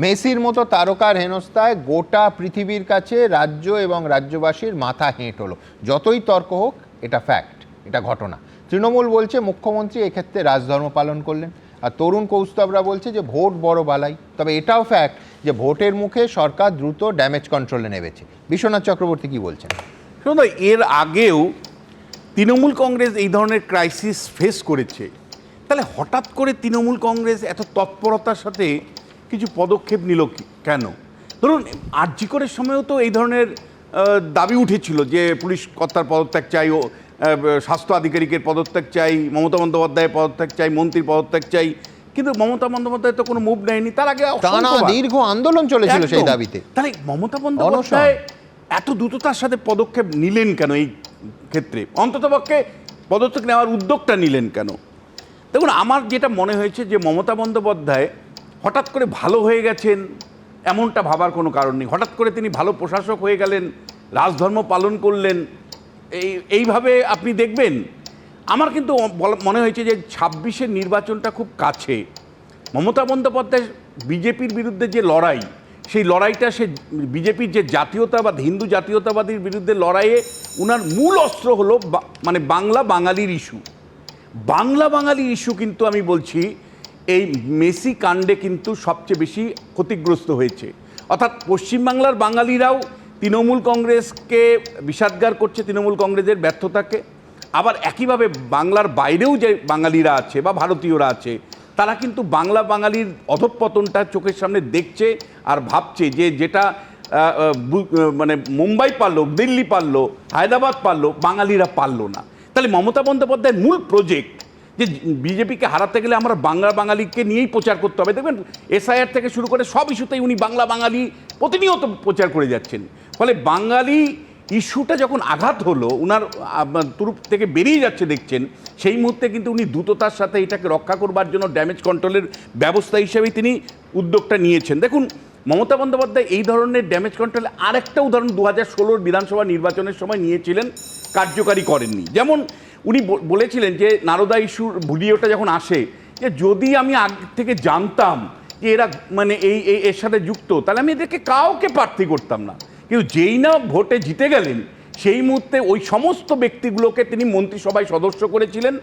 মেসির মতো তারকার হেনস্থায় গোটা পৃথিবীর কাছে রাজ্য এবং রাজ্যবাসীর মাথা হেঁট হলো। যতই তর্ক হোক, এটা ফ্যাক্ট, এটা ঘটনা। তৃণমূল বলছে মুখ্যমন্ত্রী এক্ষেত্রে রাজধর্ম পালন করলেন, আর তরুণ কৌস্তবরা বলছে যে ভোট বড় বালাই। তবে এটাও ফ্যাক্ট যে ভোটের মুখে সরকার দ্রুত ড্যামেজ কন্ট্রোলে নেমেছে। বিশ্বনাথ চক্রবর্তী কি বলছেন? শুনুন, এর আগেও তৃণমূল কংগ্রেস এই ধরনের ক্রাইসিস ফেস করেছে। তাহলে হঠাৎ করে তৃণমূল কংগ্রেস এত তৎপরতার সাথে কিছু পদক্ষেপ নিল কেন? ধরুন, আরজি করের সময়ও তো এই ধরনের দাবি উঠেছিল যে পুলিশ কর্তার পদত্যাগ চাই, ও স্বাস্থ্য আধিকারিকের পদত্যাগ চাই, মমতা বন্দ্যোপাধ্যায়ের পদত্যাগ চাই, মন্ত্রীর পদত্যাগ চাই। কিন্তু মমতা বন্দ্যোপাধ্যায় তো কোনো মুভ নেয়নি। তার আগে দীর্ঘ আন্দোলন চলেছিল সেই দাবিতে। তাহলে মমতা বন্দ্যোপাধ্যায় এত দ্রুততার সাথে পদক্ষেপ নিলেন কেন? এই ক্ষেত্রে অন্ততপক্ষে পদত্যাগ নেওয়ার উদ্যোগটা নিলেন কেন? দেখুন, আমার যেটা মনে হয়েছে যে মমতা বন্দ্যোপাধ্যায় হঠাৎ করে ভালো হয়ে গেছেন এমনটা ভাবার কোনো কারণ নেই। হঠাৎ করে তিনি ভালো প্রশাসক হয়ে গেলেন, রাজধর্ম পালন করলেন, এইভাবে আপনি দেখবেন। আমার কিন্তু মনে হয়েছে যে 26-এর নির্বাচনটা খুব কাছে। মমতা বন্দ্যোপাধ্যায় বিজেপির বিরুদ্ধে যে লড়াই, সেই লড়াইটা সে বিজেপির যে জাতীয়তাবাদ, হিন্দু জাতীয়তাবাদীর বিরুদ্ধে লড়াইয়ে উনার মূল অস্ত্র হলো মানে বাংলা বাঙালির ইস্যু। বাংলা বাঙালির ইস্যু কিন্তু আমি বলছি এই মেসি কাণ্ডে কিন্তু সবচেয়ে বেশি ক্ষতিগ্রস্ত হয়েছে। অর্থাৎ পশ্চিমবাংলার বাঙালিরাও তৃণমূল কংগ্রেসকে বিষাদগার করছে, তৃণমূল কংগ্রেসের ব্যর্থতাকে। আবার একইভাবে বাংলার বাইরেও যে বাঙালিরা আছে বা ভারতীয়রা আছে, তারা কিন্তু বাংলা বাঙালির অধঃপতনটা চোখের সামনে দেখছে আর ভাবছে যে যেটা মানে মুম্বাই পারলো, দিল্লি পারলো, হায়দ্রাবাদ পারলো, বাঙালিরা পারলো না। তাহলে মমতা বন্দ্যোপাধ্যায়ের মূল প্রজেক্ট যে বিজেপিকে হারাতে গেলে আমরা বাংলা বাঙালিকে নিয়েই প্রচার করতে হবে। দেখবেন এসআইআর থেকে শুরু করে সব ইস্যুতেই উনি বাংলা বাঙালি প্রতিনিয়ত প্রচার করে যাচ্ছেন। ফলে বাঙালি ইস্যুটা যখন আঘাত হলো, উনার তুরুপ থেকে বেরিয়ে যাচ্ছে দেখছেন, সেই মুহূর্তে কিন্তু উনি দ্রুততার সাথে এটাকে রক্ষা করবার জন্য ড্যামেজ কন্ট্রোলের ব্যবস্থা হিসেবেই তিনি উদ্যোগটা নিয়েছেন। দেখুন, মমতা বন্দ্যোপাধ্যায় এই ধরনের ড্যামেজ কন্ট্রোলে আরেকটা উদাহরণ 2016 বিধানসভা নির্বাচনের সময় নিয়েছিলেন, কার্যকারী করেননি। যেমন উনি বলেছিলেন যে নারদা ইস্যুর ভিডিওটা যখন আসে, যে যদি আমি আগে থেকে জানতাম যে এরা মানে এর সাথে যুক্ত, তাহলে আমি এদেরকে কাউকে প্রার্থী করতাম না। কিন্তু যেই না ভোটে জিতে গেলেন, সেই মুহূর্তে ওই সমস্ত ব্যক্তিগুলোকে তিনি মন্ত্রিসভায় সদস্য করেছিলেন।